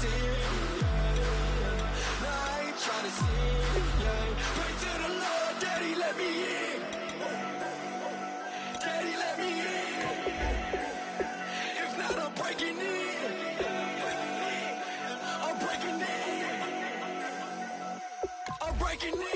sin, yeah. No, I ain't trying to sin, yeah. Pray to the Lord, Daddy, let me in. Daddy, let me in. If not, I'm breaking in. I'm breaking in. I'm breaking in.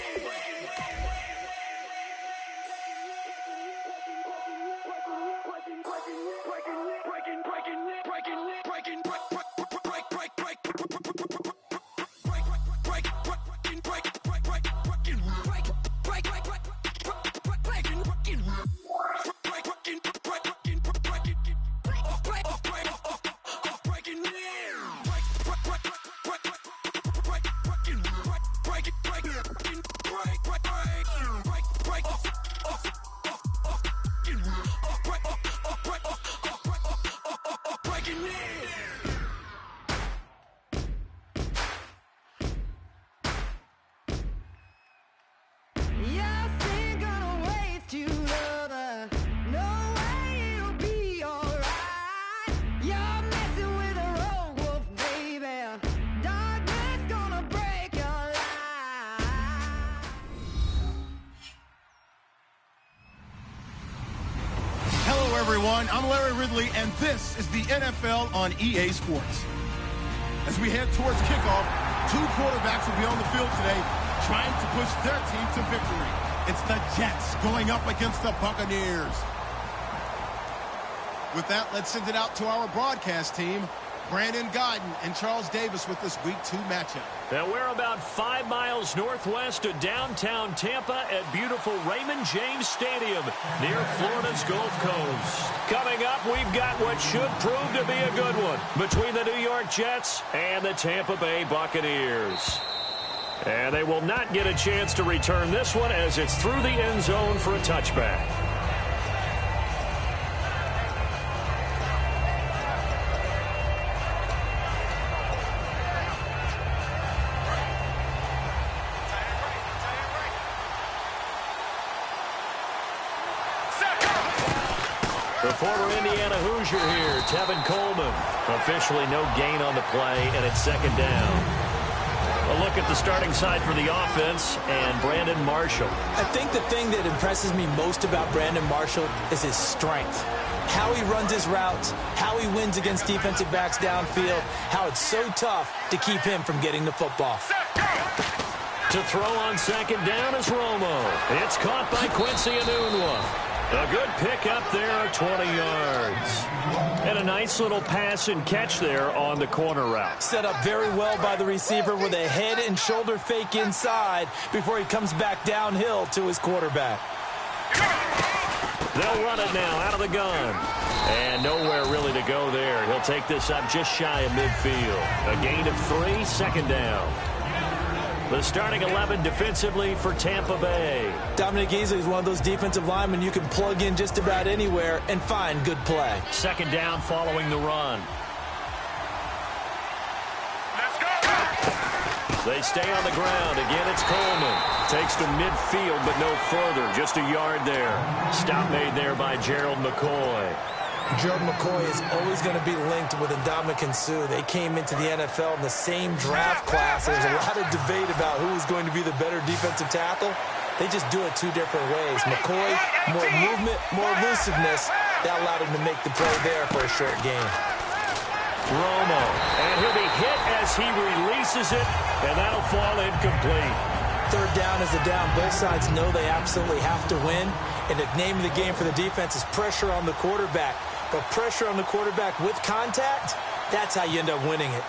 Everyone, I'm Larry Ridley, and this is the NFL on EA Sports. As we head towards kickoff, two quarterbacks will be on the field today trying to push their team to victory. It's the Jets going up against the Buccaneers. With that, let's send it out to our broadcast team. Brandon Godden and Charles Davis with this Week 2 matchup. Now we're about 5 miles northwest of downtown Tampa at beautiful Raymond James Stadium near Florida's Gulf Coast. Coming up, we've got what should prove to be a good one between the New York Jets and the Tampa Bay Buccaneers. And they will not get a chance to return this one as it's through the end zone for a touchback. The former Indiana Hoosier here, Tevin Coleman. Officially no gain on the play, and it's second down. A look at the starting side for the offense and Brandon Marshall. I think the thing that impresses me most about Brandon Marshall is his strength. How he runs his routes, how he wins against defensive backs downfield, how it's so tough to keep him from getting the football. To throw on second down is Romo. It's caught by Quincy Enunwa. A good pick up there, 20 yards. And a nice little pass and catch there on the corner route. Set up very well by the receiver with a head and shoulder fake inside before he comes back downhill to his quarterback. They'll run it now out of the gun. And nowhere really to go there. He'll take this up just shy of midfield. A gain of 3, second down. The starting 11 defensively for Tampa Bay. Dominic Easley is one of those defensive linemen you can plug in just about anywhere and find good play. Second down following the run. Let's go! They stay on the ground. Again, it's Coleman. Takes to midfield, but no further. Just a yard there. Stop made there by Gerald McCoy. Gerald McCoy is always going to be linked with Ndamukong Suh. They came into the NFL in the same draft class. There's a lot of debate about who is going to be the better defensive tackle. They just do it two different ways. McCoy, more movement, more elusiveness. That allowed him to make the play there for a short gain. Romo, and he'll be hit as he releases it, and that'll fall incomplete. Third down is the down. Both sides know they absolutely have to win, and the name of the game for the defense is pressure on the quarterback. But pressure on the quarterback with contact, that's how you end up winning it.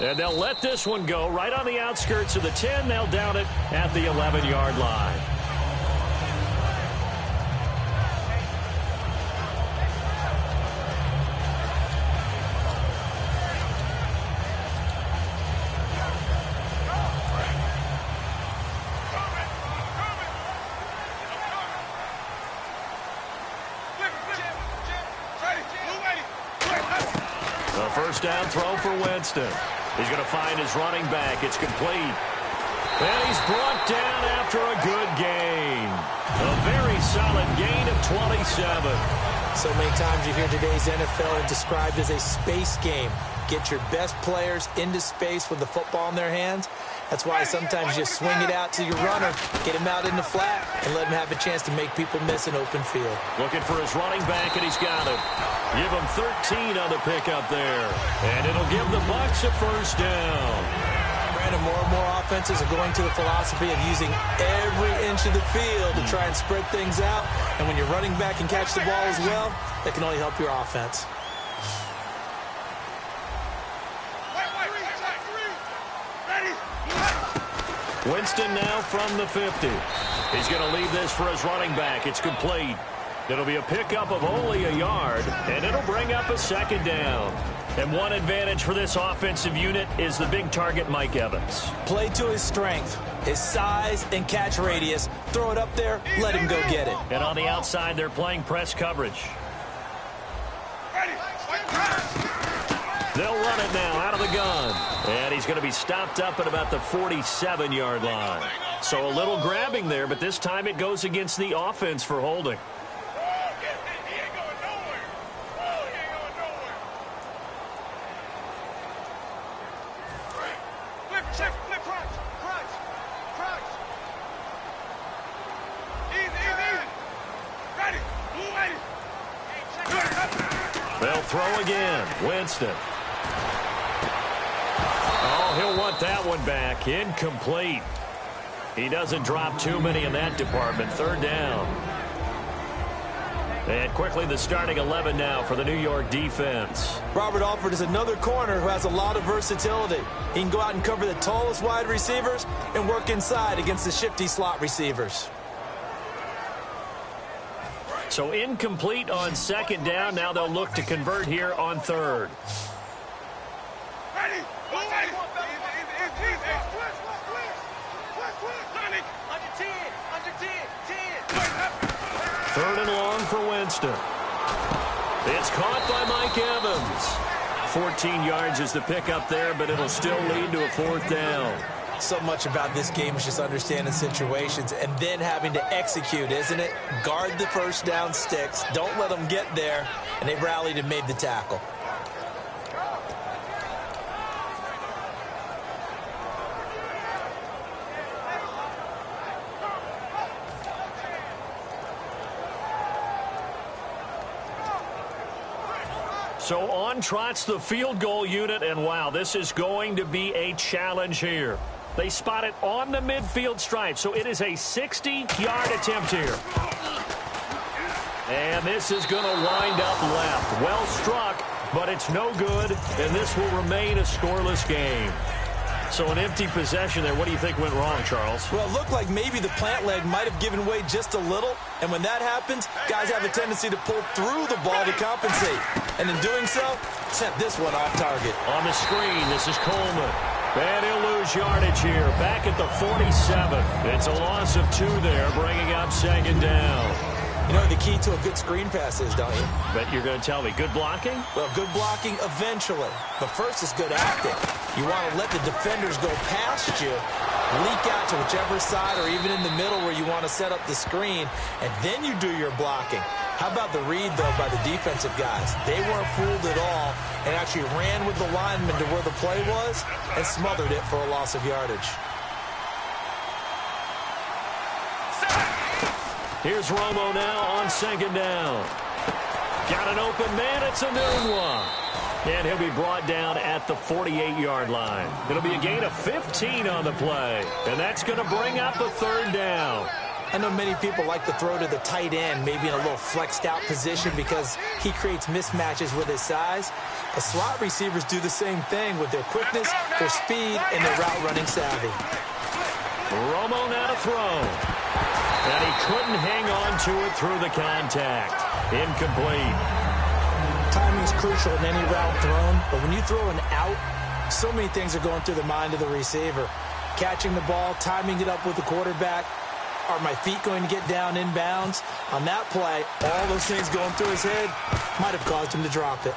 And they'll let this one go right on the outskirts of the 10. They'll down it at the 11-yard line. A first down throw for Winston. He's going to find his running back. It's complete. And he's brought down after a good gain. A very solid gain of 27. So many times you hear today's NFL described as a space game. Get your best players into space with the football in their hands. That's why sometimes you swing it out to your runner, get him out in the flat, and let him have a chance to make people miss an open field. Looking for his running back, and he's got him. Give him 13 on the pickup there. And it'll give the Bucs a first down. Brandon, more and more offenses are going to the philosophy of using every inch of the field to try and spread things out. And when your running back can catch the ball as well, that can only help your offense. Winston now from the 50. He's going to leave this for his running back. It's complete. It'll be a pickup of only a yard, and it'll bring up a second down. And one advantage for this offensive unit is the big target, Mike Evans. Play to his strength, his size and catch radius. Throw it up there, let him go get it. And on the outside, they're playing press coverage. They'll run it now out of the gun. And he's going to be stopped up at about the 47-yard line. So a little grabbing there, but this time it goes against the offense for holding. They'll throw again. Winston. Oh, he'll want that one back. Incomplete. He doesn't drop too many in that department. Third down. And quickly the starting 11 now for the New York defense. Robert Alford is another corner who has a lot of versatility. He can go out and cover the tallest wide receivers and work inside against the shifty slot receivers. So incomplete on second down. Now they'll look to convert here on third. Third and long for Winston. It's caught by Mike Evans. 14 yards is the pickup there, but it'll still lead to a fourth down. So much about this game is just understanding situations and then having to execute, isn't it? Guard the first down sticks. Don't let them get there. And they rallied and made the tackle. So on trots the field goal unit, and wow, this is going to be a challenge here. They spot it on the midfield stripe, so it is a 60-yard attempt here. And this is going to wind up left. Well struck, but it's no good, and this will remain a scoreless game. So an empty possession there. What do you think went wrong, Charles? Well, it looked like maybe the plant leg might have given way just a little, and when that happens, guys have a tendency to pull through the ball to compensate. And in doing so, sent this one off target. On the screen, this is Coleman. And he'll lose yardage here. Back at the 47. It's a loss of 2 there, bringing up second down. You know the key to a good screen pass is, don't you? But you're going to tell me, good blocking? Well, good blocking eventually. But first is good acting. You want to let the defenders go past you, leak out to whichever side or even in the middle where you want to set up the screen, and then you do your blocking. How about the read, though, by the defensive guys? They weren't fooled at all and actually ran with the lineman to where the play was and smothered it for a loss of yardage. Here's Romo now on second down. Got an open man. It's a new one. And he'll be brought down at the 48-yard line. It'll be a gain of 15 on the play. And that's going to bring up a third down. I know many people like to throw to the tight end, maybe in a little flexed out position because he creates mismatches with his size. The slot receivers do the same thing with their quickness, their speed, and their route running savvy. Romo now to throw. And he couldn't hang on to it through the contact. Incomplete. Timing is crucial in any route thrown, but when you throw an out, so many things are going through the mind of the receiver. Catching the ball, timing it up with the quarterback. Are my feet going to get down inbounds? On that play, all those things going through his head might have caused him to drop it.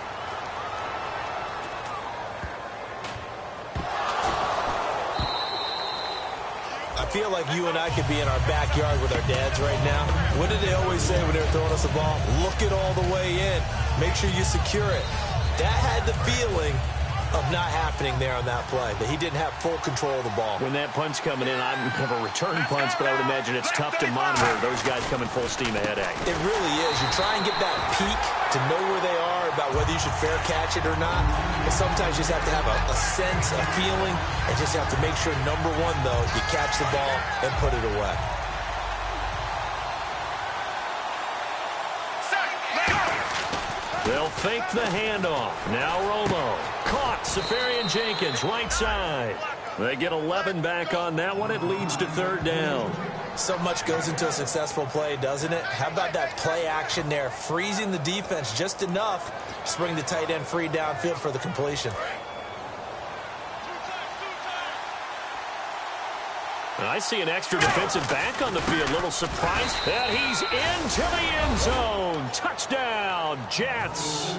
I feel like you and I could be in our backyard with our dads right now. What did they always say when they were throwing us a ball? Look it all the way in. Make sure you secure it. That had the feeling of not happening there on that play, that he didn't have full control of the ball. When that punch coming in, I have a return punch, but I would imagine it's tough to monitor those guys coming full steam ahead at you. It really is. You try and get that peek to know where they are, about whether you should fair catch it or not. But sometimes you just have to have a sense, a feeling, and just have to make sure, number one, though, you catch the ball and put it away. They'll fake the handoff. Now Romo. Caught. Safarian Jenkins, right side. They get 11 back on that one. It leads to third down. So much goes into a successful play, doesn't it? How about that play action there? Freezing the defense just enough to bring the tight end free downfield for the completion. I see an extra defensive back on the field. Little surprise. And he's into the end zone. Touchdown, Jets.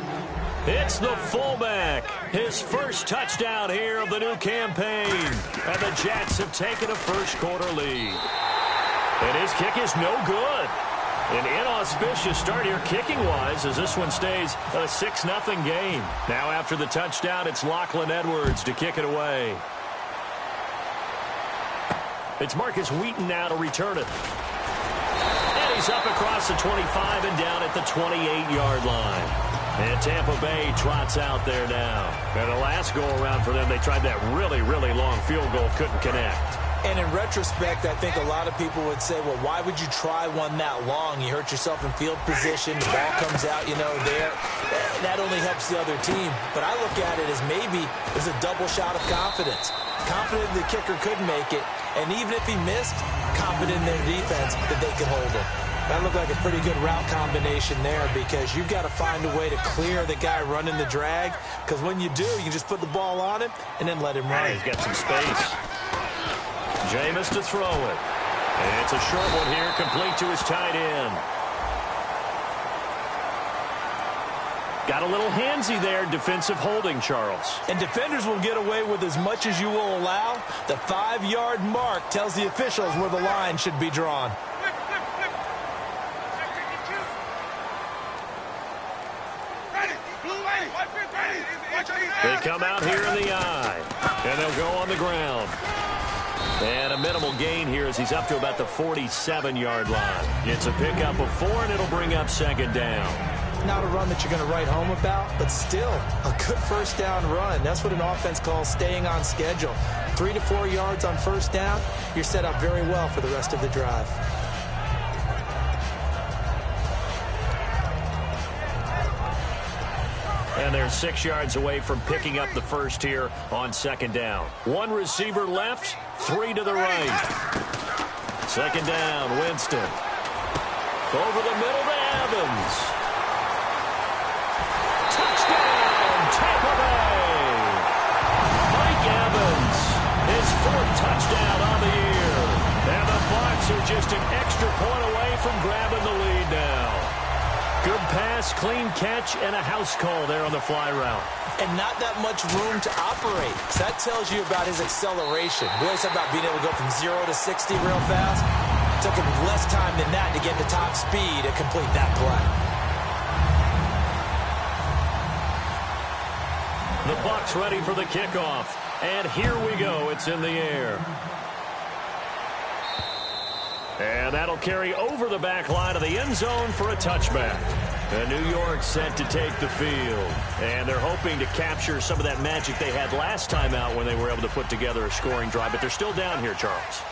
It's the fullback. His first touchdown here of the new campaign. And the Jets have taken a first-quarter lead. And his kick is no good. An inauspicious start here kicking-wise as this one stays a 6-0 game. Now after the touchdown, it's Lachlan Edwards to kick it away. It's Marcus Wheaton now to return it. And he's up across the 25 and down at the 28-yard line. And Tampa Bay trots out there now. And the last go-around for them, they tried that really, really long field goal, couldn't connect. And in retrospect, I think a lot of people would say, well, why would you try one that long? You hurt yourself in field position. The ball comes out, there. That only helps the other team. But I look at it as maybe there's a double shot of confidence. Confident the kicker could make it. And even if he missed, confident in their defense that they could hold him. That looked like a pretty good route combination there because you've got to find a way to clear the guy running the drag. Because when you do, you can just put the ball on him and then let him run. He's got some space. Jameis to throw it. And it's a short one here, complete to his tight end. Got a little handsy there, defensive holding, Charles. And defenders will get away with as much as you will allow. The 5-yard mark tells the officials where the line should be drawn. They come out here in the eye, and they'll go on the ground. And a minimal gain here as he's up to about the 47-yard line. It's a pickup of 4, and it'll bring up second down. Not a run that you're going to write home about, but still a good first down run. That's what an offense calls staying on schedule. 3 to 4 yards on first down, you're set up very well for the rest of the drive. And they're 6 yards away from picking up the first here on second down. One receiver left, 3 to the right. Second down, Winston. Over the middle to Evans. Touchdown, Tampa Bay. Mike Evans, his 4th touchdown on the year. And the Bucs are just an extra point away from grabbing the lead now. Good pass, clean catch, and a house call there on the fly route. And not that much room to operate. So that tells you about his acceleration. We always talk about being able to go from 0 to 60 real fast. It took him less time than that to get the top speed to complete that play. The Bucs ready for the kickoff. And here we go. It's in the air. And that'll carry over the back line of the end zone for a touchback. And New York set to take the field. And they're hoping to capture some of that magic they had last time out when they were able to put together a scoring drive. But they're still down here, Charles.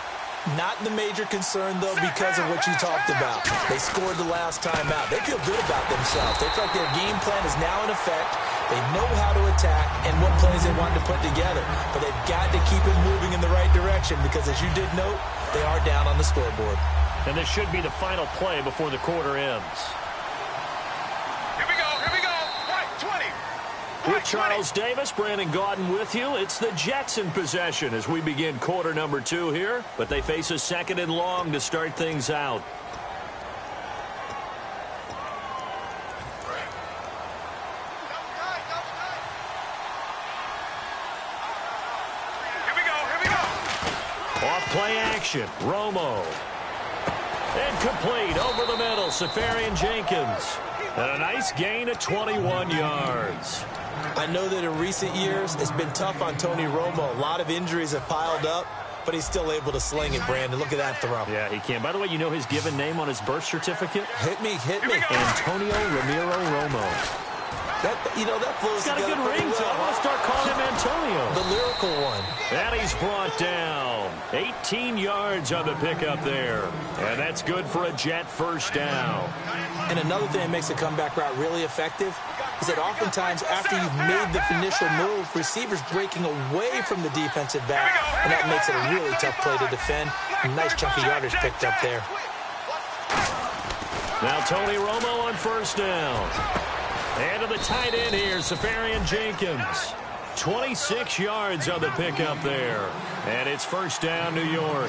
Not the major concern, though, because of what you talked about. They scored the last time out. They feel good about themselves. They feel like their game plan is now in effect. They know how to attack and what plays they want to put together. But they've got to keep it moving in the right direction because, as you did note, they are down on the scoreboard. And this should be the final play before the quarter ends. Here we go. Right, 20. With Charles Davis, Brandon Gaudin with you. It's the Jets in possession as we begin quarter number 2 here. But they face a second and long to start things out. Play action. Romo. Incomplete over the middle. Safarian Jenkins. And a nice gain of 21 yards. I know that in recent years, it's been tough on Tony Romo. A lot of injuries have piled up, but he's still able to sling it, Brandon. Look at that throw. Yeah, he can. By the way, you know his given name on his birth certificate? Hit me. Antonio Ramiro Romo. That flows He's got a good ring, so I'm going to start calling him Antonio. The lyrical one. And he's brought down. 18 yards on the pickup there. And that's good for a Jet first down. And another thing that makes a comeback route really effective is that oftentimes after you've made the initial move, receivers breaking away from the defensive back, and that makes it a really tough play to defend. A nice chunk of yardage picked up there. Now Tony Romo on first down. And to the tight end here, Safarian Jenkins. 26 yards on the pickup there. And it's first down, New York.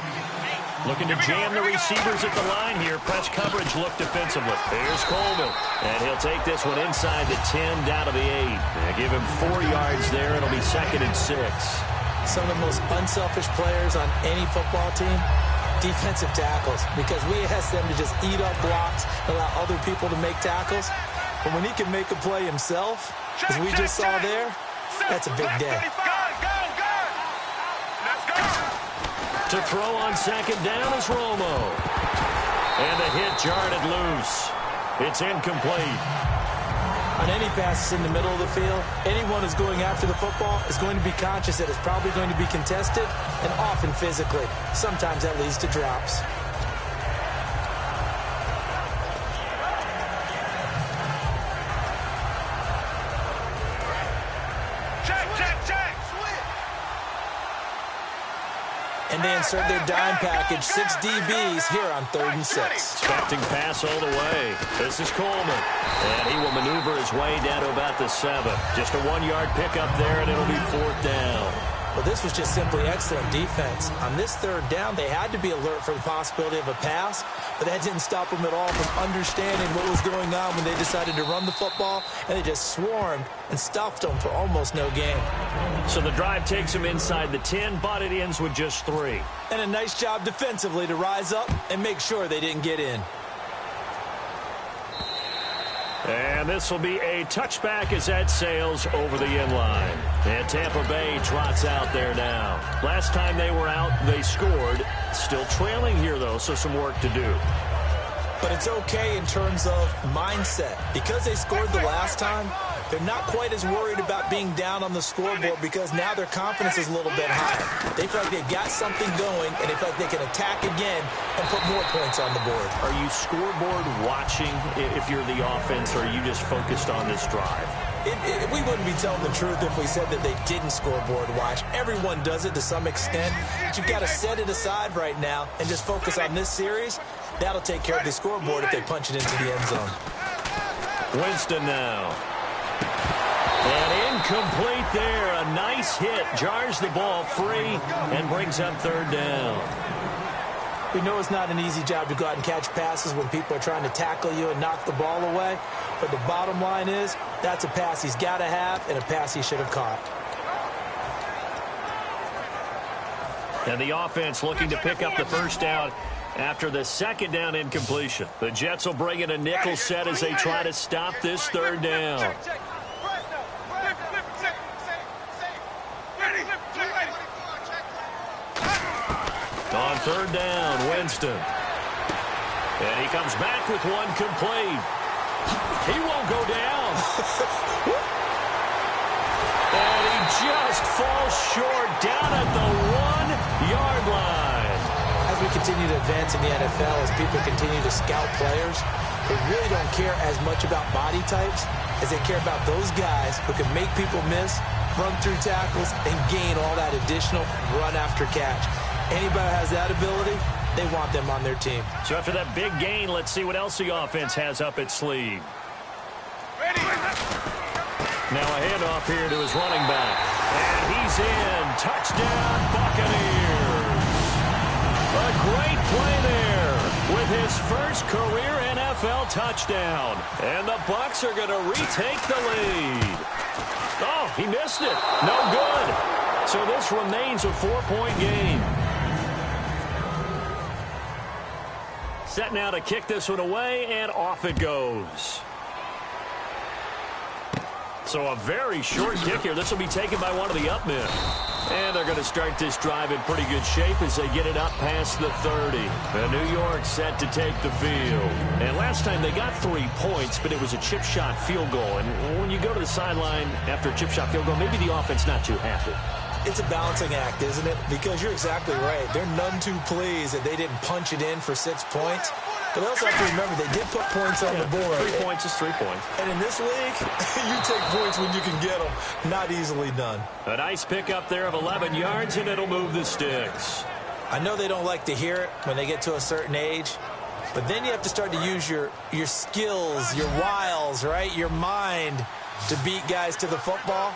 Looking to jam the receivers at the line here. Press coverage look defensively. Here's Coleman. And he'll take this one inside the 10 down to the 8. And give him 4 yards there. It'll be 2nd and 6. Some of the most unselfish players on any football team, defensive tackles, because we ask them to just eat up blocks, allow other people to make tackles. But when he can make a play himself, as we just saw there, that's a big day. To throw on second down is Romo. And the hit jarred it loose. It's incomplete. On any passes in the middle of the field, anyone who's going after the football is going to be conscious that it's probably going to be contested, and often physically. Sometimes that leads to drops. And they insert their dime package, 6 DBs here on 3rd and 6. Expecting pass all the way. This is Coleman. And he will maneuver his way down to about the 7. Just a 1-yard pickup there, and it'll be 4th down. Well, this was just simply excellent defense. On this 3rd down, they had to be alert for the possibility of a pass, but that didn't stop them at all from understanding what was going on when they decided to run the football, and they just swarmed and stuffed them for almost no gain. So the drive takes them inside the 10, but it ends with just 3. And a nice job defensively to rise up and make sure they didn't get in. And this will be a touchback as that sails over the inline. And Tampa Bay trots out there now. Last time they were out, they scored. Still trailing here, though, so some work to do. But it's okay in terms of mindset. Because they scored the last time, they're not quite as worried about being down on the scoreboard because now their confidence is a little bit higher. They feel like they've got something going, and they feel like they can attack again and put more points on the board. Are you scoreboard watching if you're the offense, or are you just focused on this drive? We wouldn't be telling the truth if we said that they didn't scoreboard watch. Everyone does it to some extent, but you've got to set it aside right now and just focus on this series. That'll take care of the scoreboard if they punch it into the end zone. Winston now. And incomplete there. A nice hit. Jars the ball free and brings up 3rd down. We know it's not an easy job to go out and catch passes when people are trying to tackle you and knock the ball away. But the bottom line is, that's a pass he's got to have and a pass he should have caught. And the offense looking to pick up the first down after the 2nd down incompletion. The Jets will bring in a nickel set as they try to stop this 3rd down. On 3rd down, Winston. And he comes back with one complete. He won't go down. And he just falls short down at the 1-yard line. As we continue to advance in the NFL, as people continue to scout players, they really don't care as much about body types as they care about those guys who can make people miss, run through tackles, and gain all that additional run after catch. Anybody who has that ability, they want them on their team. So after that big gain, let's see what else the offense has up its sleeve. Now a handoff here to his running back. And he's in. Touchdown, Buccaneers. A great play there with his first career NFL touchdown. And the Bucs are going to retake the lead. Oh, he missed it. No good. So this remains a 4-point game. set now to kick this one away, and off it goes. So a very short kick here. This will be taken by one of the up men. And they're going to start this drive in pretty good shape as they get it up past the 30. And New York set to take the field. And last time they got 3 points, but it was a chip shot field goal. And when you go to the sideline after a chip shot field goal, maybe the offense not too happy. It's a balancing act, isn't it? Because you're exactly right. They're none too pleased that they didn't punch it in for 6 points. But they also have to remember they did put points on the board. 3 points is 3 points. And in this league, you take points when you can get them. Not easily done. A nice pickup there of 11 yards, and it'll move the sticks. I know they don't like to hear it when they get to a certain age. But then you have to start to use your skills, your wiles, right? Your mind to beat guys to the football.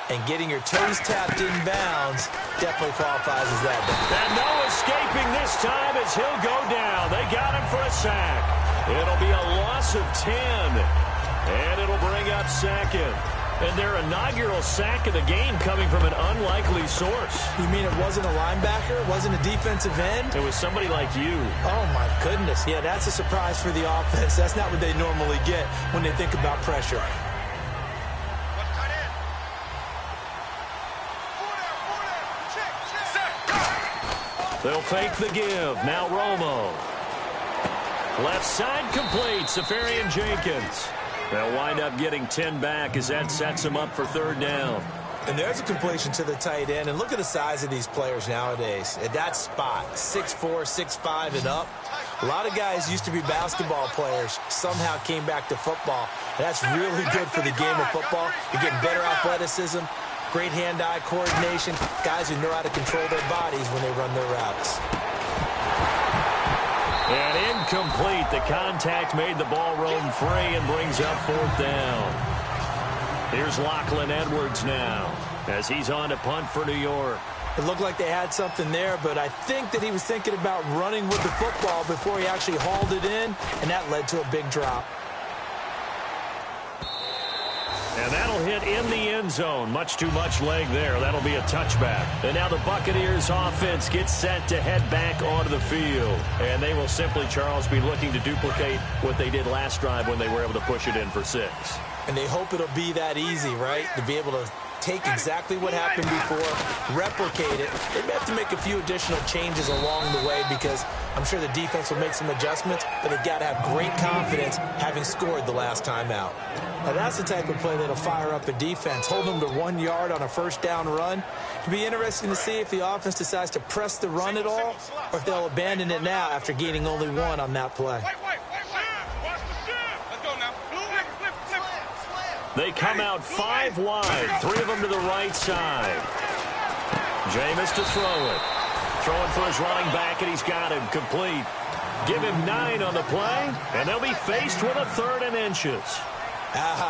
And getting your toes tapped in bounds definitely qualifies as that. And no escaping this time as he'll go down. They got him for a sack. It'll be a loss of 10. And it'll bring up second. And their inaugural sack of the game coming from an unlikely source. You mean it wasn't a linebacker? It wasn't a defensive end? It was somebody like you. Oh, my goodness. Yeah, that's a surprise for the offense. That's not what they normally get when they think about pressure. They'll fake the give. Now Romo. Left side complete. Safarian Jenkins. They'll wind up getting 10 back as that sets them up for third down. And there's a completion to the tight end. And look at the size of these players nowadays. At that spot, 6'4", 6'5", and up. A lot of guys used to be basketball players, somehow came back to football. And that's really good for the game of football. You're getting better athleticism. Great hand-eye coordination. Guys who know how to control their bodies when they run their routes. And incomplete. The contact made the ball roam free and brings up fourth down. Here's Lachlan Edwards now as he's on to punt for New York. It looked like they had something there, but I think that he was thinking about running with the football before he actually hauled it in, and that led to a big drop. And that'll hit in the end zone. Much too much leg there. That'll be a touchback. And now the Buccaneers offense gets set to head back onto the field. And they will simply, Charles, be looking to duplicate what they did last drive when they were able to push it in for 6. And they hope it'll be that easy, right? To be able to take exactly what happened before, replicate it. They may have to make a few additional changes along the way because I'm sure the defense will make some adjustments, but they've got to have great confidence having scored the last time out. Now, that's the type of play that'll fire up a defense, hold them to 1 yard on a first down run. It'll be interesting to see if the offense decides to press the run at all or if they'll abandon it now after gaining only 1 on that play. They come out 5 wide, 3 of them to the right side. Jameis to throw it. Throwing for his running back, and he's got him complete. Give him 9 on the play, and they'll be faced with a 3rd and inches.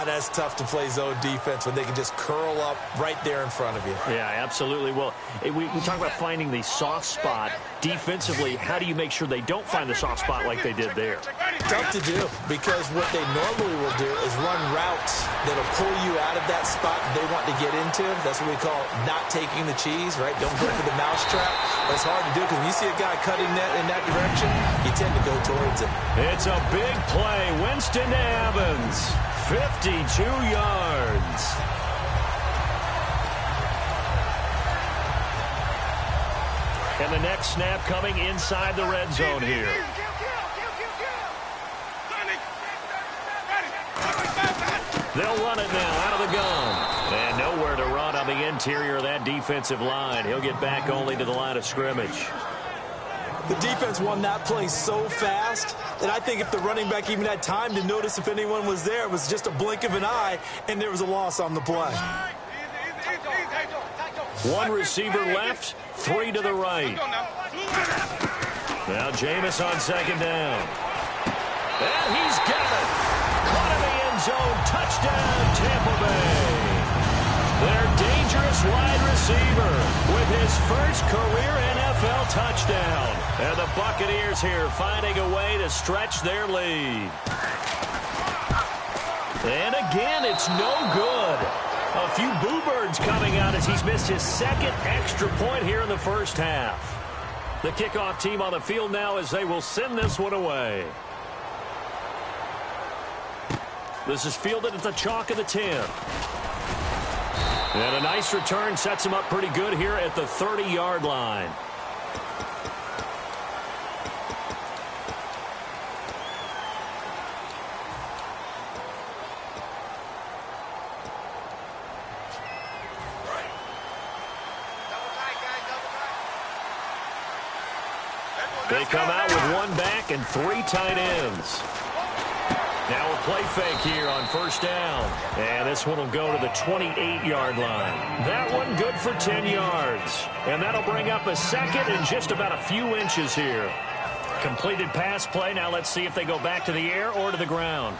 That's tough to play zone defense when they can just curl up right there in front of you. Yeah, absolutely. Well, we talk about finding the soft spot. Defensively, how do you make sure they don't find the soft spot like they did there? Tough to do because what they normally will do is run routes that'll pull you out of that spot they want to get into. That's what we call not taking the cheese, right? Don't go for the mousetrap. But it's hard to do because when you see a guy cutting that in that direction, you tend to go towards it. It's a big play. Winston to Evans. 52 yards. And the next snap coming inside the red zone here. They'll run it now out of the gun. And nowhere to run on the interior of that defensive line. He'll get back only to the line of scrimmage. The defense won that play so fast that I think if the running back even had time to notice if anyone was there, it was just a blink of an eye, and there was a loss on the play. 1 receiver left, 3 to the right. Now Jameis on second down. And he's got it. Caught in the end zone. Touchdown, Tampa Bay. Their dangerous wide receiver with his first career NFL touchdown. And the Buccaneers here finding a way to stretch their lead. And again, it's no good. A few boo birds coming out as he's missed his 2nd extra point here in the first half. The kickoff team on the field now as they will send this one away. This is fielded at the chalk of the 10. And a nice return sets him up pretty good here at the 30-yard line. They come out with one back and 3 tight ends. Now a play fake here on first down. And this one will go to the 28-yard line. That one good for 10 yards. And that'll bring up a second and just about a few inches here. Completed pass play. Now let's see if they go back to the air or to the ground.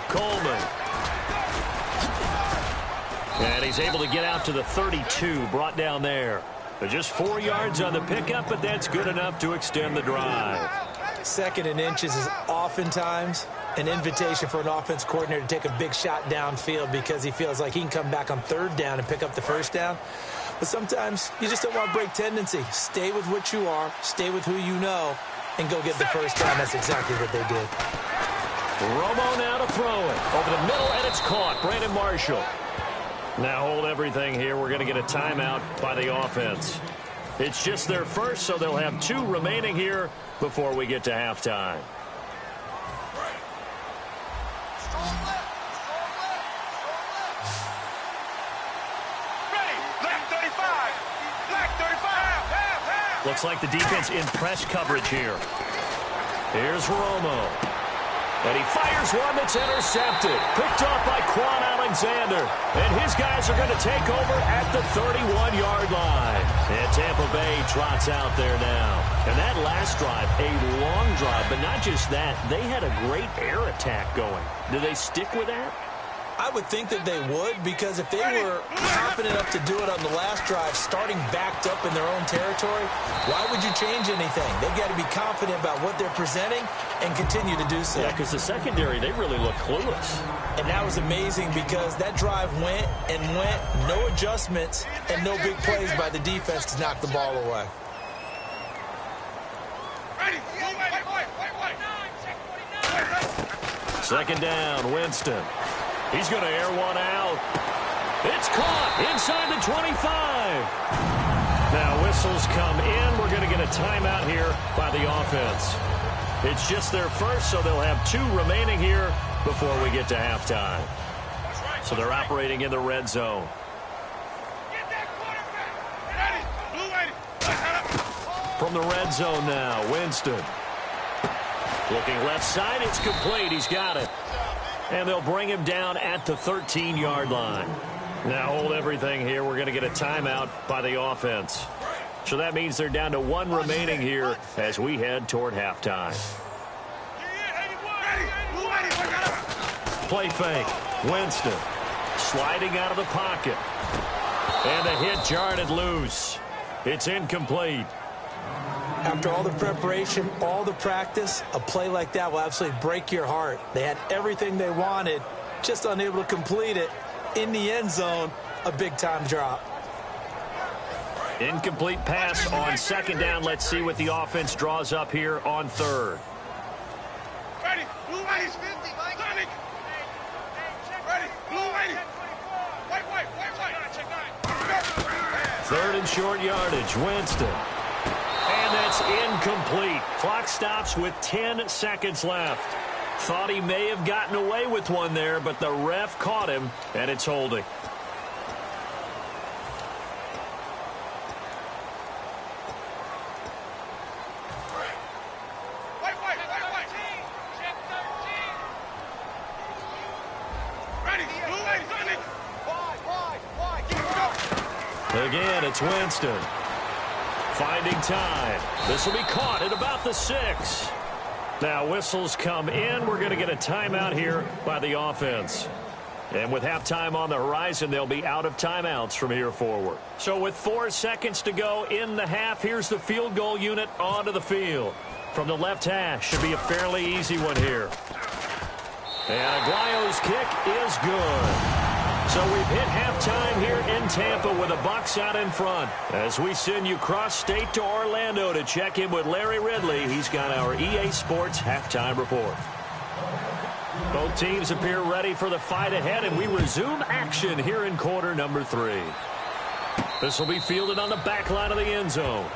Coleman. And he's able to get out to the 32, brought down there. Just 4 yards on the pickup, but that's good enough to extend the drive. Second and inches is oftentimes an invitation for an offense coordinator to take a big shot downfield because he feels like he can come back on third down and pick up the first down. But sometimes you just don't want to break tendency. Stay with what you are, stay with who you know, and go get the first down. That's exactly what they did. Romo now to throw it. Over the middle, and it's caught. Brandon Marshall. Now hold everything here. We're going to get a timeout by the offense. It's just their first, so they'll have 2 remaining here before we get to halftime. Looks like the defense in press coverage here. Here's Romo. And he fires one that's intercepted. Picked off by Quan Alexander. And his guys are going to take over at the 31-yard line. And Tampa Bay trots out there now. And that last drive, a long drive. But not just that, they had a great air attack going. Do they stick with that? I would think that they would, because if they were confident enough to do it on the last drive, starting backed up in their own territory, why would you change anything? They've got to be confident about what they're presenting and continue to do so. Yeah, because the secondary, they really look clueless. And that was amazing because that drive went and went, no adjustments, and no big plays by the defense to knock the ball away. Second down, Winston. He's going to air one out. It's caught inside the 25. Now whistles come in. We're going to get a timeout here by the offense. It's just their first, so they'll have 2 remaining here before we get to halftime. So they're operating in the red zone. From the red zone now, Winston. Looking left side, it's complete. He's got it. And they'll bring him down at the 13-yard line. Now hold everything here. We're going to get a timeout by the offense. So that means they're down to 1 remaining here as we head toward halftime. Play fake. Winston sliding out of the pocket. And the hit jarred it loose. It's incomplete. After all the preparation, all the practice, a play like that will absolutely break your heart. They had everything they wanted, just unable to complete it. In the end zone, a big-time drop. Incomplete pass on second down. Let's see what the offense draws up here on third. Ready, blue 50, Mike. Sonic. Ready, blue 80. White. Third and short yardage, Winston. And that's incomplete. Clock stops with 10 seconds left. Thought he may have gotten away with one there, but the ref caught him, and it's holding. Again, it's Winston. Finding time. This will be caught at about the 6. Now whistles come in. We're going to get a timeout here by the offense. And with halftime on the horizon, they'll be out of timeouts from here forward. So with 4 seconds to go in the half, here's the field goal unit onto the field. From the left hash, should be a fairly easy one here. And Aguayo's kick is good. So we've hit halftime here in Tampa with the Bucs out in front. As we send you cross-state to Orlando to check in with Larry Ridley, he's got our EA Sports halftime report. Both teams appear ready for the fight ahead, and we resume action here in quarter number 3. This will be fielded on the back line of the end zone.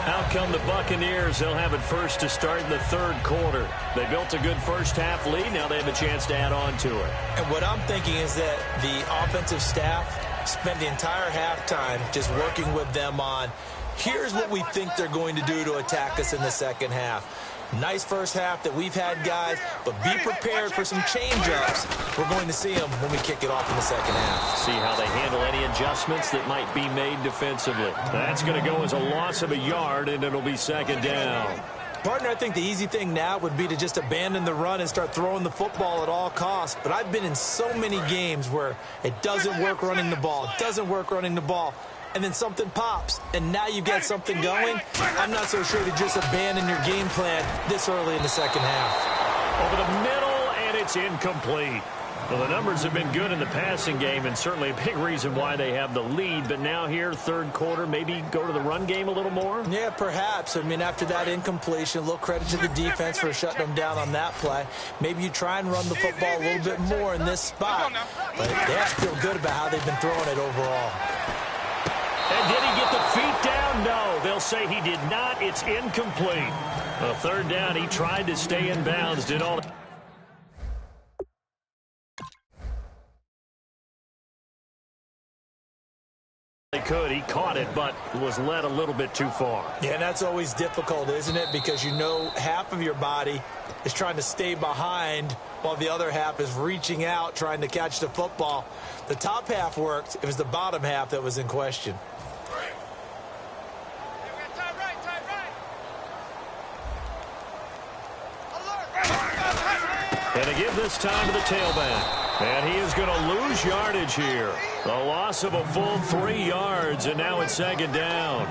Out come the Buccaneers. They'll have it first to start in the third quarter. They built a good first-half lead. Now they have a chance to add on to it. And what I'm thinking is that the offensive staff spent the entire halftime just working with them on, here's what we think they're going to do to attack us in the second half. Nice first half that we've had, guys, but be prepared for some change-ups. We're going to see them when we kick it off in the second half. See how they handle any adjustments that might be made defensively. That's going to go as a loss of a yard, and it'll be second down. Partner, I think the easy thing now would be to just abandon the run and start throwing the football at all costs. But I've been in so many games where it doesn't work running the ball. It doesn't work running the ball. And then something pops, and now you get something going. I'm not so sure to just abandon your game plan this early in the second half. Over the middle, and it's incomplete. Well, the numbers have been good in the passing game, and certainly a big reason why they have the lead. But now here, third quarter, maybe go to the run game a little more? Yeah, perhaps. I mean, after that incompletion, a little credit to the defense for shutting them down on that play. Maybe you try and run the football a little bit more in this spot. But they have to feel good about how they've been throwing it overall. And did he get the feet down? No, they'll say he did not. It's incomplete. A third down, he tried to stay in bounds, did all they could. He caught it, but was led a little bit too far. Yeah, and that's always difficult, isn't it? Because you know half of your body is trying to stay behind while the other half is reaching out, trying to catch the football. The top half worked. It was the bottom half that was in question. And to give this time to the tailback. And he is going to lose yardage here. A loss of a full 3 yards, and now it's second down.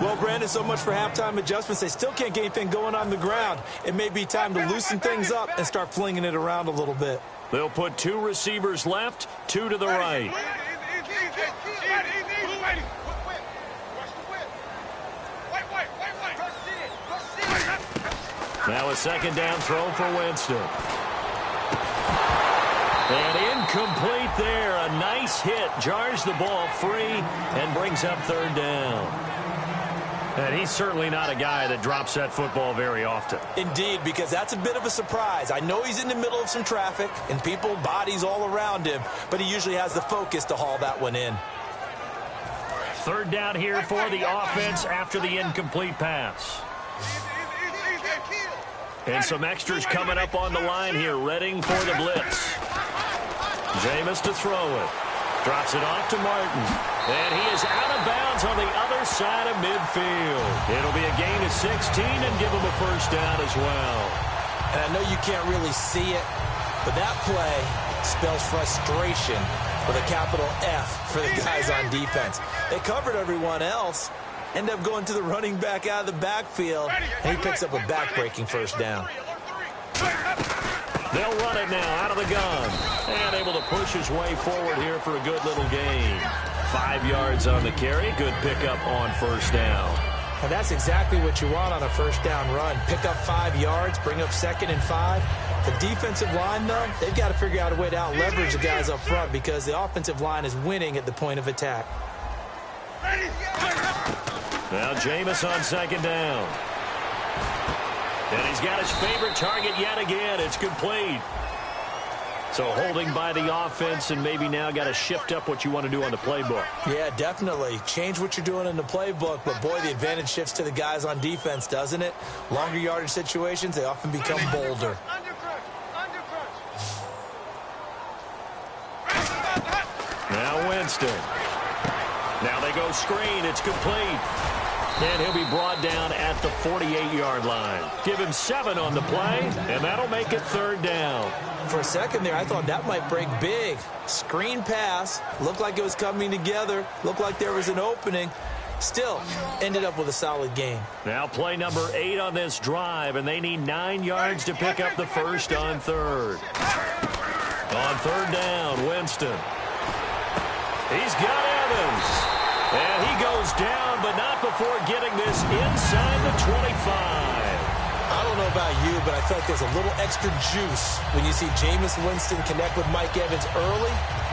Well, Brandon, so much for halftime adjustments. They still can't get anything going on the ground. It may be time to loosen things up and start flinging it around a little bit. They'll put 2 receivers left, 2 to the right. Now a second down throw for Winston. And incomplete there. A nice hit. Jars the ball free and brings up third down. And he's certainly not a guy that drops that football very often. Indeed, because that's a bit of a surprise. I know he's in the middle of some traffic and people, bodies all around him, but he usually has the focus to haul that one in. Third down here for the offense after the incomplete pass. And some extras coming up on the line here, readying for the blitz. Jameis to throw it. Drops it off to Martin. And he is out of bounds on the other side of midfield. It'll be a gain of 16 and give him a first down as well. And I know you can't really see it, but that play spells frustration with a capital F for the guys on defense. They covered everyone else. End up going to the running back out of the backfield, and he picks up a back-breaking first down. They'll run it now out of the gun. And able to push his way forward here for a good little gain. 5 yards on the carry. Good pickup on first down. And that's exactly what you want on a first down run. Pick up 5 yards, bring up 2nd and 5. The defensive line, though, they've got to figure out a way to out-leverage the guys up front because the offensive line is winning at the point of attack. Now Jameis on second down. And he's got his favorite target yet again. It's complete. So holding by the offense, and maybe now got to shift up what you want to do on the playbook. Yeah, definitely. Change what you're doing in the playbook, but boy, the advantage shifts to the guys on defense, doesn't it? Longer yardage situations, they often become bolder. Now Winston. Now they go screen. It's complete. And he'll be brought down at the 48-yard line. Give him 7 on the play, and that'll make it third down. For a second there, I thought that might break big. Screen pass. Looked like it was coming together. Looked like there was an opening. Still, ended up with a solid game. Now play number 8 on this drive, and they need 9 yards to pick up the first on third. On third down, Winston. He's got Evans. And he goes down, but not before getting this inside the 25. I don't know about you, but I feel like there's a little extra juice when you see Jameis Winston connect with Mike Evans early.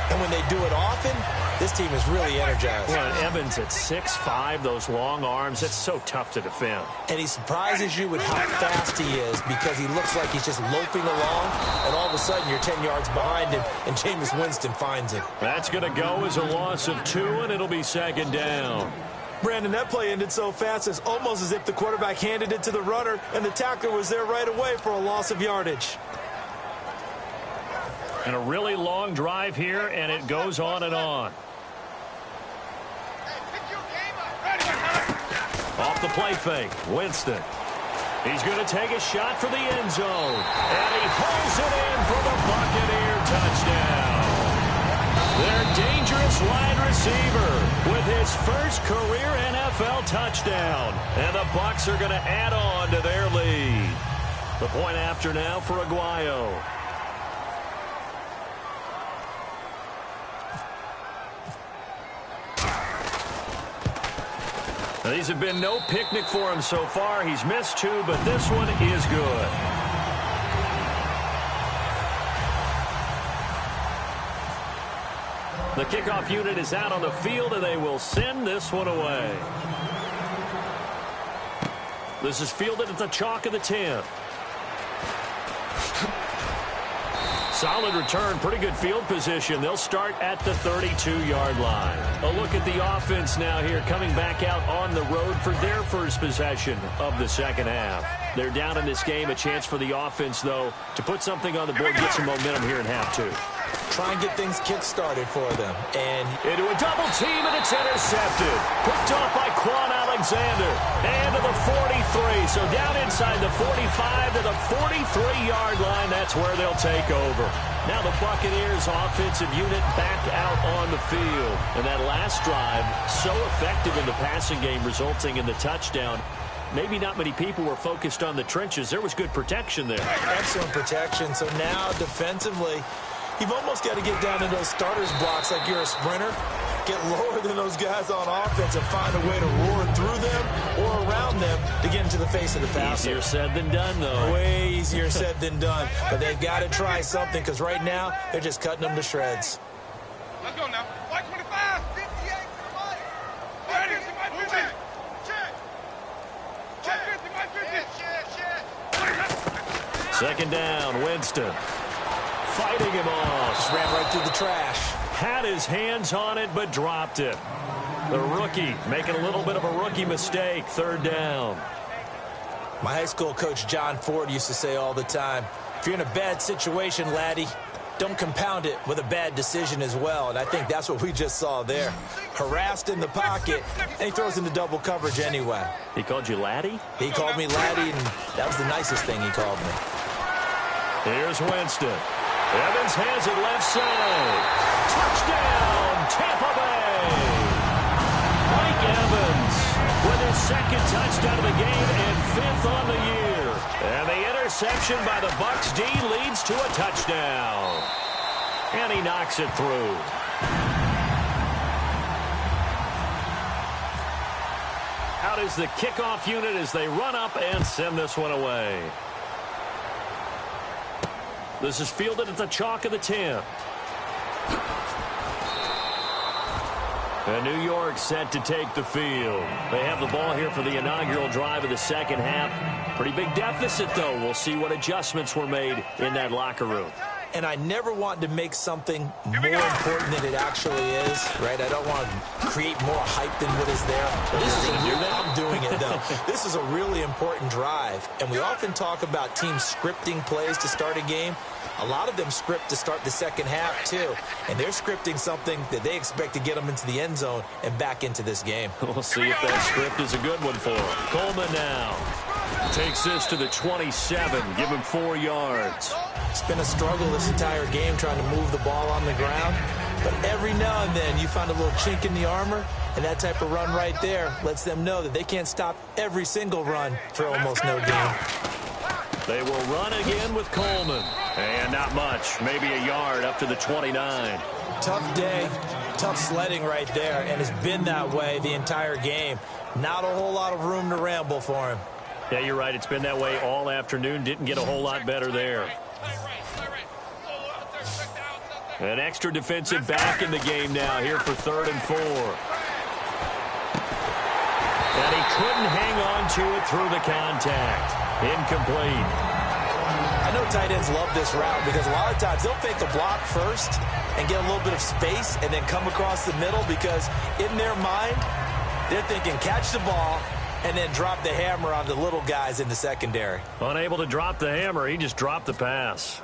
And when they do it often, this team is really energized. Well, Evans at 6'5", those long arms, it's so tough to defend. And he surprises you with how fast he is because he looks like he's just loping along, and all of a sudden you're 10 yards behind him, and Jameis Winston finds him. That's going to go as a loss of 2, and it'll be second down. Brandon, that play ended so fast, it's almost as if the quarterback handed it to the runner, and the tackler was there right away for a loss of yardage. And a really long drive here, and it goes on and on. Off the play fake, Winston. He's going to take a shot for the end zone. And he pulls it in for the Buccaneer touchdown. Their dangerous wide receiver with his first career NFL touchdown. And the Bucs are going to add on to their lead. The point after now for Aguayo. Now, these have been no picnic for him so far. He's missed 2, but this one is good. The kickoff unit is out on the field, and they will send this one away. This is fielded at the chalk of the 10. Solid return, pretty good field position. They'll start at the 32-yard line. A look at the offense now here, coming back out on the road for their first possession of the second half. They're down in this game. A chance for the offense, though, to put something on the board, get some momentum here in half 2. Try and get things kick-started for them. And into a double team, and it's intercepted. Picked off by Quan Alexander. And to the 43. So down inside the 45 to the 43-yard line. That's where they'll take over. Now the Buccaneers offensive unit back out on the field. And that last drive, so effective in the passing game, resulting in the touchdown. Maybe not many people were focused on the trenches. There was good protection there. Excellent protection. So now defensively, you've almost got to get down in those starters blocks like you're a sprinter. Get lower than those guys on offense and find a way to roar through them or around them to get into the face of the passer. Easier said than done, though. Way easier said than done. But they've got to try something because right now they're just cutting them to shreds. Let's go now. 525. 58 to the right. Ready? Move it. Check. Check. 50. Second down, Winston. Fighting him off. Just ran right through the trash. Had his hands on it, but dropped it. The rookie making a little bit of a rookie mistake. Third down. My high school coach, John Ford, used to say all the time, if you're in a bad situation, laddie, don't compound it with a bad decision as well. And I think that's what we just saw there. Harassed in the pocket, and he throws into double coverage anyway. He called you laddie? He called me laddie, and that was the nicest thing he called me. Here's Winston. Evans has it left side. Touchdown, Tampa Bay. Mike Evans with his second touchdown of the game and 5th on the year. And the interception by the Bucs D leads to a touchdown. And he knocks it through. Out is the kickoff unit as they run up and send this one away. This is fielded at the chalk of the 10. And New York set to take the field. They have the ball here for the inaugural drive of the second half. Pretty big deficit, though. We'll see what adjustments were made in that locker room. And I never want to make something more important than it actually is, right? I don't want to create more hype than what is there. But this is I'm doing it, though. This is a really important drive. And we often talk about teams scripting plays to start a game. A lot of them script to start the second half, too. And they're scripting something that they expect to get them into the end zone and back into this game. We'll see if that script is a good one for them. Coleman now takes this to the 27. Give him 4 yards. It's been a struggle this entire game trying to move the ball on the ground. But every now and then you find a little chink in the armor, and that type of run right there lets them know that they can't stop every single run for almost no gain. They will run again with Coleman. And not much, maybe a yard up to the 29. Tough day, tough sledding right there, and it's been that way the entire game. Not a whole lot of room to ramble for him. Yeah, you're right. It's been that way all afternoon. Didn't get a whole lot better there. An extra defensive back in the game now here for 3rd and 4. And he couldn't hang on to it through the contact. Incomplete. I know tight ends love this route because a lot of times they'll fake a block first and get a little bit of space and then come across the middle because in their mind, they're thinking catch the ball and then drop the hammer on the little guys in the secondary. Unable to drop the hammer, he just dropped the pass.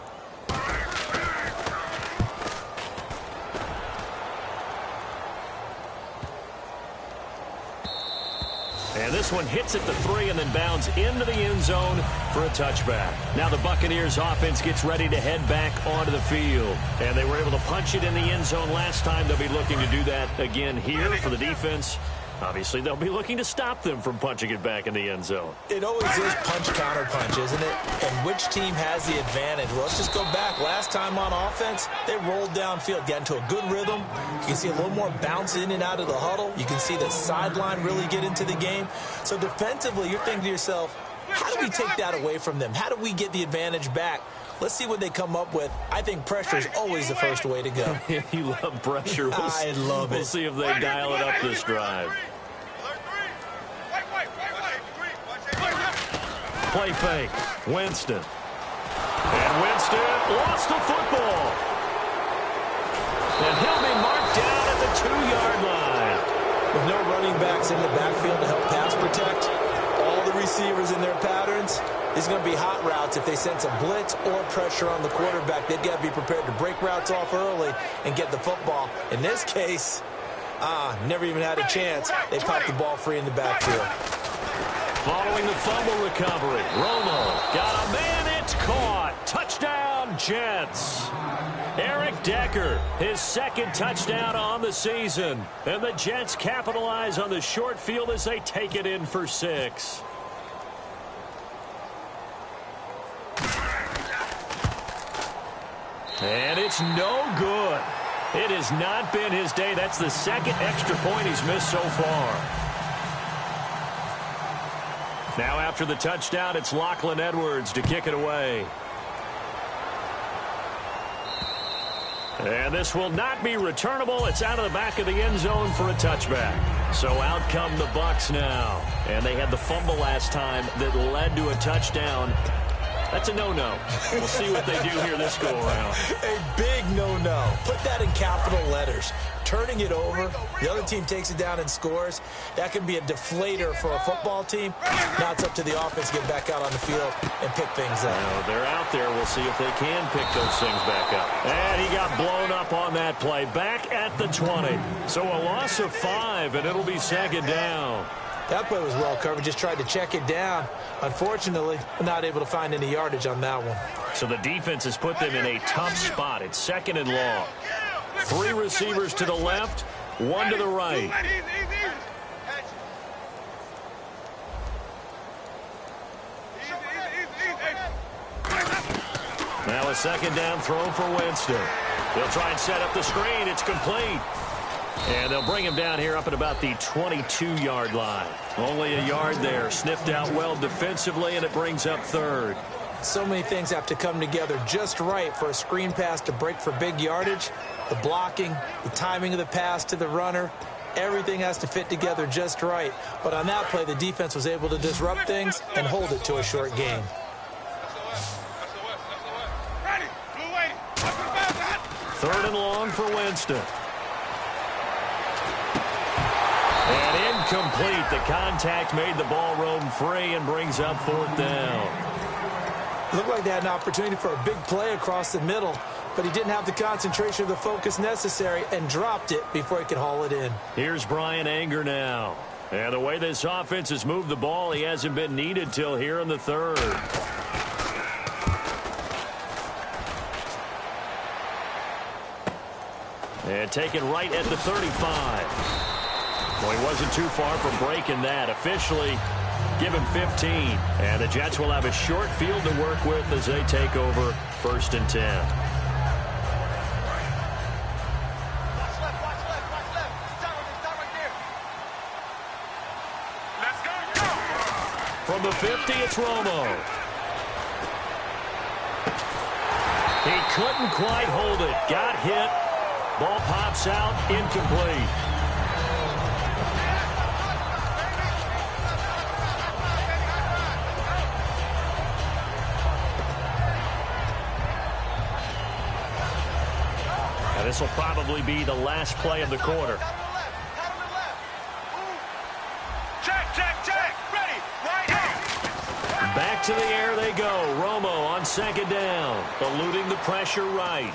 And this one hits at the 3 and then bounds into the end zone for a touchback. Now the Buccaneers offense gets ready to head back onto the field. And they were able to punch it in the end zone last time. They'll be looking to do that again here for the defense. Obviously, they'll be looking to stop them from punching it back in the end zone. It always is punch-counter-punch, isn't it? And which team has the advantage? Well, let's just go back. Last time on offense, they rolled downfield, got into a good rhythm. You can see a little more bounce in and out of the huddle. You can see the sideline really get into the game. So defensively, you're thinking to yourself, how do we take that away from them? How do we get the advantage back? Let's see what they come up with. I think pressure is always the first way to go. You love pressure. I love it. We'll see if they dial it up this drive. Play fake. Winston. And Winston lost the football. And he'll be marked down at the 2-yard line. With no running backs in the backfield to help pass protect, all the receivers in their patterns, these are going to be hot routes. If they sense a blitz or pressure on the quarterback, they've got to be prepared to break routes off early and get the football. In this case, never even had a chance. They popped the ball free in the backfield. Following the fumble recovery, Romo got a man, it's caught. Touchdown, Jets. Eric Decker, his 2nd touchdown on the season. And the Jets capitalize on the short field as they take it in for 6. And it's no good. It has not been his day. That's the 2nd extra point he's missed so far. Now after the touchdown, it's Lachlan Edwards to kick it away. And this will not be returnable. It's out of the back of the end zone for a touchback. So out come the Bucs now. And they had the fumble last time that led to a touchdown. That's a no-no. We'll see what they do here this go-around. A big no-no. Put that in capital letters. Turning it over, the other team takes it down and scores. That can be a deflator for a football team. Now it's up to the offense to get back out on the field and pick things up. Well, they're out there. We'll see if they can pick those things back up. And he got blown up on that play. Back at the 20. So a loss of 5, and it'll be 2nd down. That play was well covered. Just tried to check it down. Unfortunately, not able to find any yardage on that one. So the defense has put them in a tough spot. It's 2nd and long. 3 receivers to the left, 1 to the right. Now a 2nd down throw for Winston. They'll try and set up the screen. It's complete. And they'll bring him down here up at about the 22-yard line. Only a yard there. Sniffed out well defensively, and it brings up 3rd. So many things have to come together just right for a screen pass to break for big yardage. The blocking, the timing of the pass to the runner, everything has to fit together just right. But on that play, the defense was able to disrupt things and hold it to a short gain. 3rd and long for Winston. And incomplete. The contact made the ball roam free and brings up 4th down. Looked like they had an opportunity for a big play across the middle, but he didn't have the concentration or the focus necessary and dropped it before he could haul it in. Here's Brian Anger now. And the way this offense has moved the ball, he hasn't been needed till here in the 3rd. And taken right at the 35. Well, he wasn't too far from breaking that. Officially, Give him 15. And the Jets will have a short field to work with as they take over 1st and 10. Watch left. Start right there. Let's go. From the 50, it's Romo. He couldn't quite hold it. Got hit. Ball pops out. Incomplete. Now this will probably be the last play of the quarter. Check. Ready. Right here. Back to the air they go. Romo on 2nd down. Eluding the pressure right.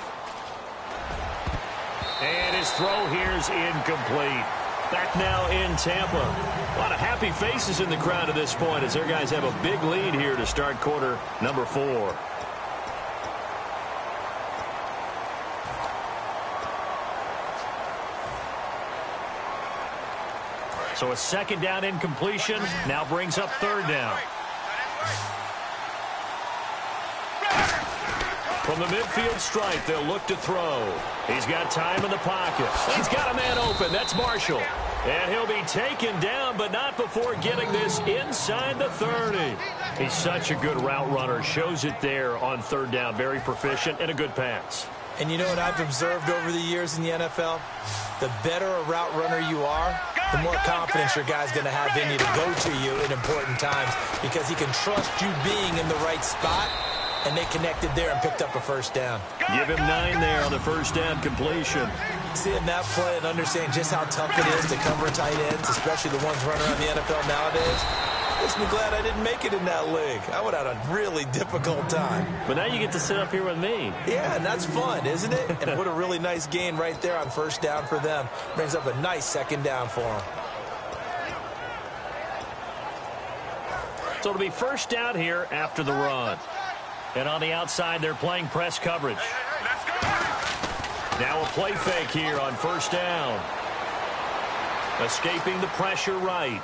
And his throw here is incomplete. Back now in Tampa. A lot of happy faces in the crowd at this point as their guys have a big lead here to start quarter number 4. So a 2nd down incompletion now brings up 3rd down. From the midfield stripe, they'll look to throw. He's got time in the pocket. He's got a man open. That's Marshall. And he'll be taken down, but not before getting this inside the 30. He's such a good route runner. Shows it there on 3rd down. Very proficient and a good pass. And you know what I've observed over the years in the NFL? The better a route runner you are, the more confidence your guy's going to have in you to go to you in important times because he can trust you being in the right spot, and they connected there and picked up a 1st down. Give him 9 there on the 1st down completion. Seeing that play and understanding just how tough it is to cover tight ends, especially the ones running around the NFL nowadays, makes me glad I didn't make it in that league. I would have had a really difficult time. But now you get to sit up here with me. Yeah, and that's fun, isn't it? And what a really nice gain right there on 1st down for them. Brings up a nice 2nd down for them. So it'll be 1st down here after the run. And on the outside, they're playing press coverage. Now a play fake here on 1st down. Escaping the pressure right.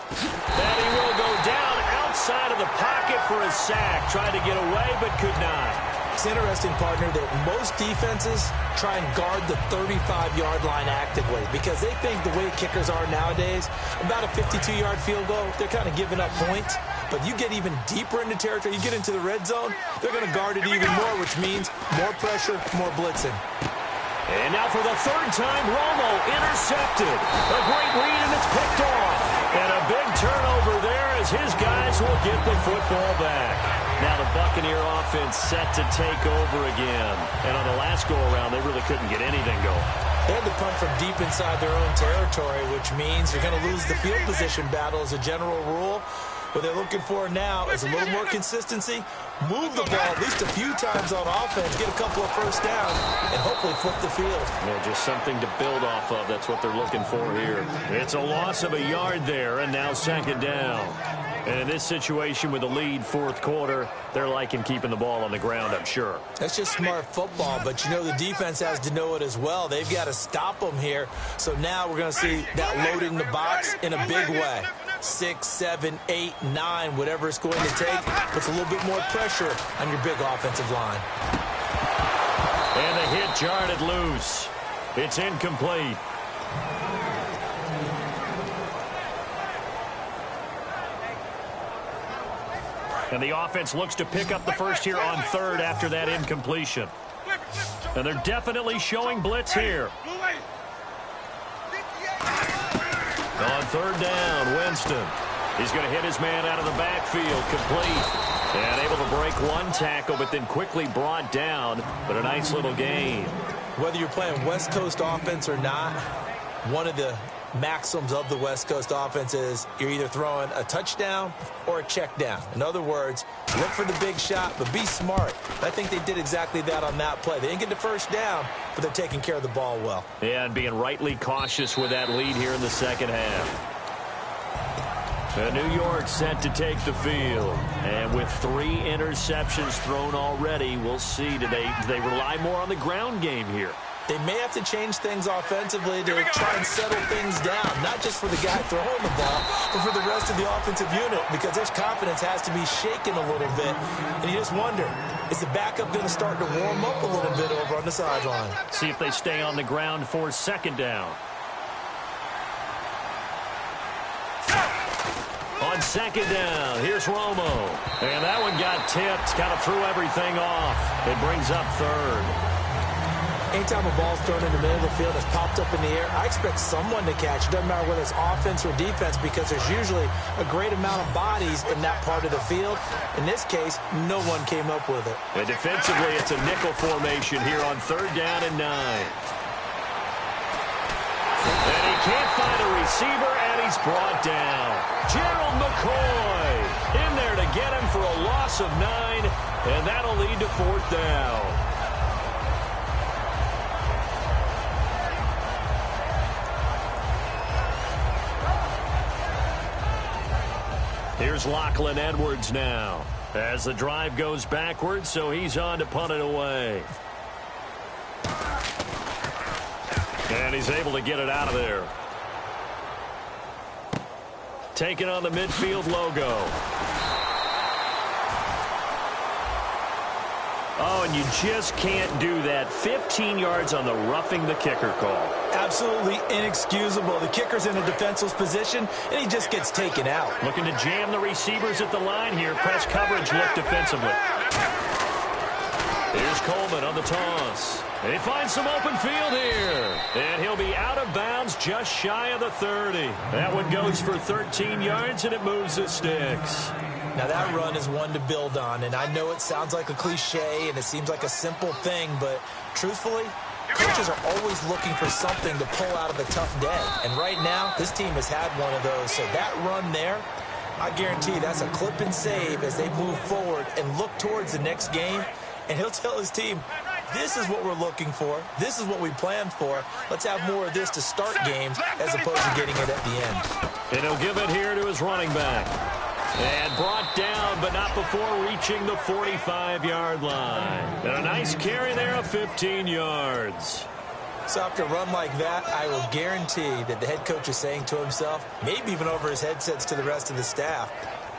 And he will go down outside of the pocket for a sack. Tried to get away, but could not. It's interesting, partner, that most defenses try and guard the 35-yard line actively because they think the way kickers are nowadays, about a 52-yard field goal, they're kind of giving up points. But you get even deeper into territory, you get into the red zone, they're going to guard it even more, which means more pressure, more blitzing. And now for the 3rd time, Romo intercepted. A great read, and it's picked off. And a big turnover there as his guys will get the football back. Now the Buccaneer offense set to take over again. And on the last go-around, they really couldn't get anything going. They had to punt from deep inside their own territory, which means you're going to lose the field position battle as a general rule. What they're looking for now is a little more consistency, move the ball at least a few times on offense, get a couple of 1st downs, and hopefully flip the field. Yeah, just something to build off of. That's what they're looking for here. It's a loss of a yard there, and now 2nd down. And in this situation with the lead 4th quarter, they're liking keeping the ball on the ground, I'm sure. That's just smart football, but you know the defense has to know it as well. They've got to stop them here. So now we're going to see that loading the box in a big way. 6, 7, 8, 9, whatever it's going to take, puts a little bit more pressure on your big offensive line. And the hit jarred it loose. It's incomplete. And the offense looks to pick up the 1st here on 3rd after that incompletion. And they're definitely showing blitz here. On 3rd down, Winston. He's going to hit his man out of the backfield, complete. And able to break one tackle, but then quickly brought down. But a nice little gain. Whether you're playing West Coast offense or not, one of the maxims of the West Coast offense is you're either throwing a touchdown or a check down. In other words, look for the big shot, but be smart. I think they did exactly that on that play. They didn't get the 1st down, but they're taking care of the ball well. Yeah, and being rightly cautious with that lead here in the 2nd half. And New York set to take the field. And with 3 interceptions thrown already, we'll see. Do they rely more on the ground game here? They may have to change things offensively to try and settle things down, not just for the guy throwing the ball, but for the rest of the offensive unit, because their confidence has to be shaken a little bit. And you just wonder, is the backup going to start to warm up a little bit over on the sideline? See if they stay on the ground for second down. On second down, here's Romo. And that one got tipped, kind of threw everything off. It brings up third. Anytime a ball's thrown in the middle of the field that's popped up in the air, I expect someone to catch. It doesn't matter whether it's offense or defense, because there's usually a great amount of bodies in that part of the field. In this case, no one came up with it. And defensively, it's a nickel formation here on third down and 9. And he can't find a receiver, and he's brought down. Gerald McCoy in there to get him for a loss of 9, and that'll lead to fourth down. Here's Lachlan Edwards now as the drive goes backwards, so he's on to punt it away. And he's able to get it out of there. Taking on the midfield logo. Oh, and you just can't do that. 15 yards on the roughing the kicker call. Absolutely inexcusable. The kicker's in a defenseless position, and he just gets taken out. Looking to jam the receivers at the line here. Press coverage look defensively. Here's Coleman on the toss. And he finds some open field here. And he'll be out of bounds just shy of the 30. That one goes for 13 yards, and it moves the sticks. Now, that run is one to build on, and I know it sounds like a cliche, and it seems like a simple thing, but truthfully, coaches are always looking for something to pull out of a tough day. And right now, this team has had one of those. So that run there, I guarantee that's a clip and save as they move forward and look towards the next game. And he'll tell his team, this is what we're looking for. This is what we planned for. Let's have more of this to start games as opposed to getting it at the end. And he'll give it here to his running back. And brought down, but not before reaching the 45-yard line. And a nice carry there of 15 yards. So after a run like that, I will guarantee that the head coach is saying to himself, maybe even over his headsets to the rest of the staff,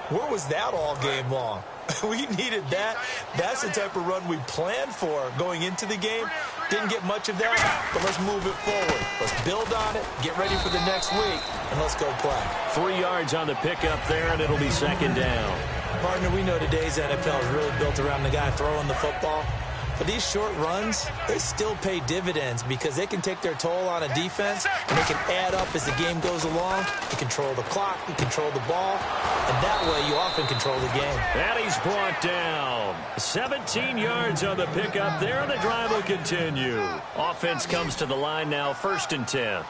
where was that all game long? We needed that. That's the type of run we planned for going into the game. Didn't get much of that, but let's move it forward. Let's build on it, get ready for the next week, and let's go play. 3 yards on the pickup there, and it'll be second down. Partner, we know today's NFL is really built around the guy throwing the football. But these short runs, they still pay dividends because they can take their toll on a defense, and they can add up as the game goes along. You control the clock, you control the ball, and that way you often control the game. And he's brought down. 17 yards on the pickup there, and the drive will continue. Offense comes to the line now, 1st and 10.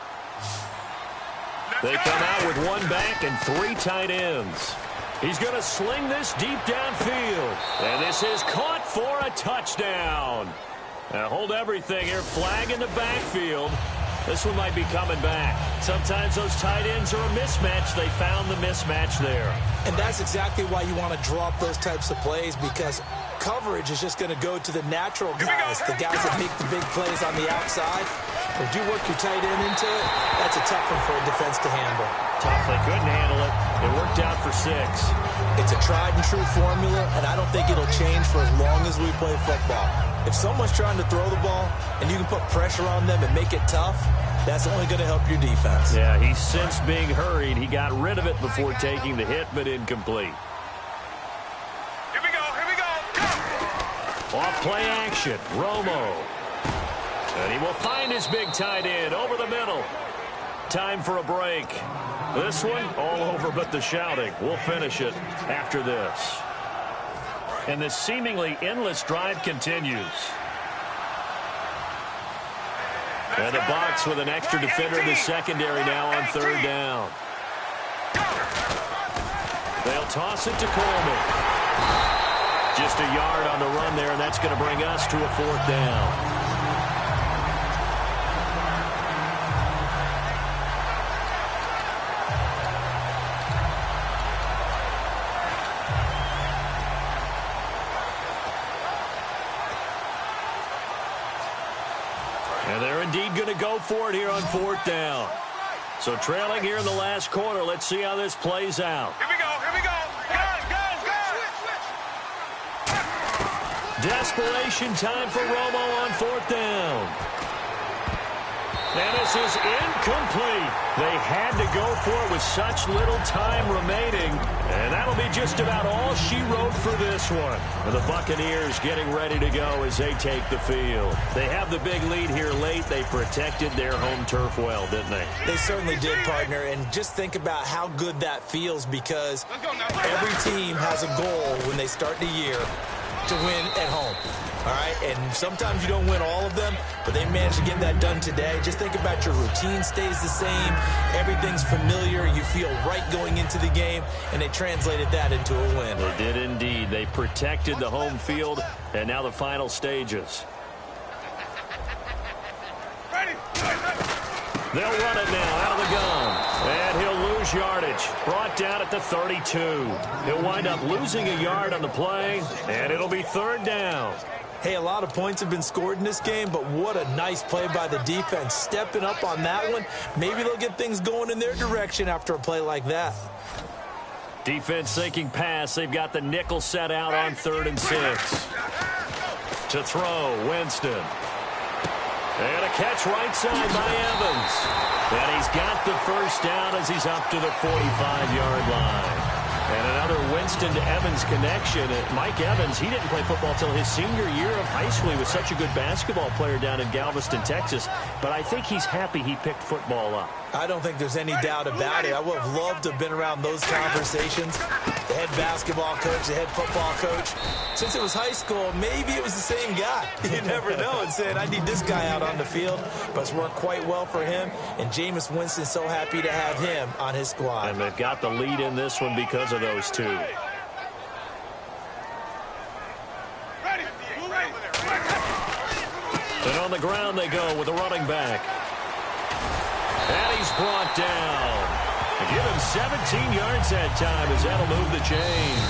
They come out with one back and 3 tight ends. He's going to sling this deep downfield. And this is caught for a touchdown. Now hold everything here. Flag in the backfield. This one might be coming back. Sometimes those tight ends are a mismatch. They found the mismatch there. And that's exactly why you want to draw up those types of plays, because coverage is just going to go to the natural guys, the guys that make the big plays on the outside. If you work your tight end into it, that's a tough one for a defense to handle. Tough. They couldn't handle it. It worked out for 6. It's a tried and true formula, and I don't think it'll change for as long as we play football. If someone's trying to throw the ball and you can put pressure on them and make it tough, that's only going to help your defense. Yeah, he's since being hurried. He got rid of it before taking the hit, but incomplete. Here we go, here we go. Off play action, Romo. And he will find his big tight end over the middle. Time for a break. This one, all over but the shouting. We'll finish it after this. And this seemingly endless drive continues. And the Bucs with an extra defender in the secondary now on 3rd down. They'll toss it to Coleman. Just a yard on the run there, and that's going to bring us to a 4th down. And there indeed going to go for it here on 4th down. So trailing here in the last quarter. Let's see how this plays out. Here we go. Desperation time for Romo on 4th down. And this is incomplete. They had to go for it with such little time remaining. And that'll be just about all she wrote for this one. And the Buccaneers getting ready to go as they take the field. They have the big lead here late. They protected their home turf well, didn't they? They certainly did, partner. And just think about how good that feels, because every team has a goal when they start the year to win at home. All right, and sometimes you don't win all of them, but they managed to get that done today. Just think about your routine stays the same. Everything's familiar. You feel right going into the game, and they translated that into a win. They did indeed. They protected the home field, and now the final stages. They'll run it now out of the gun. And he'll lose yardage. Brought down at the 32. He'll wind up losing a yard on the play, and it'll be 3rd down. Hey, a lot of points have been scored in this game, but what a nice play by the defense. Stepping up on that one. Maybe they'll get things going in their direction after a play like that. Defense sinking pass. They've got the nickel set out on 3rd and 6. To throw, Winston. And a catch right side by Evans. And he's got the first down as he's up to the 45-yard line. And another Winston to Evans connection. Mike Evans, he didn't play football until his senior year of high school. He was such a good basketball player down in Galveston, Texas. But I think he's happy he picked football up. I don't think there's any doubt about it. I would have loved to have been around those conversations. The head basketball coach, the head football coach. Since it was high school, maybe it was the same guy. You never know. And saying, I need this guy out on the field. But it's worked quite well for him. And Jameis Winston's so happy to have him on his squad. And they've got the lead in this one because of those two. And on the ground they go with the running back. And he's brought down. Give him 17 yards that time as that'll move the chains.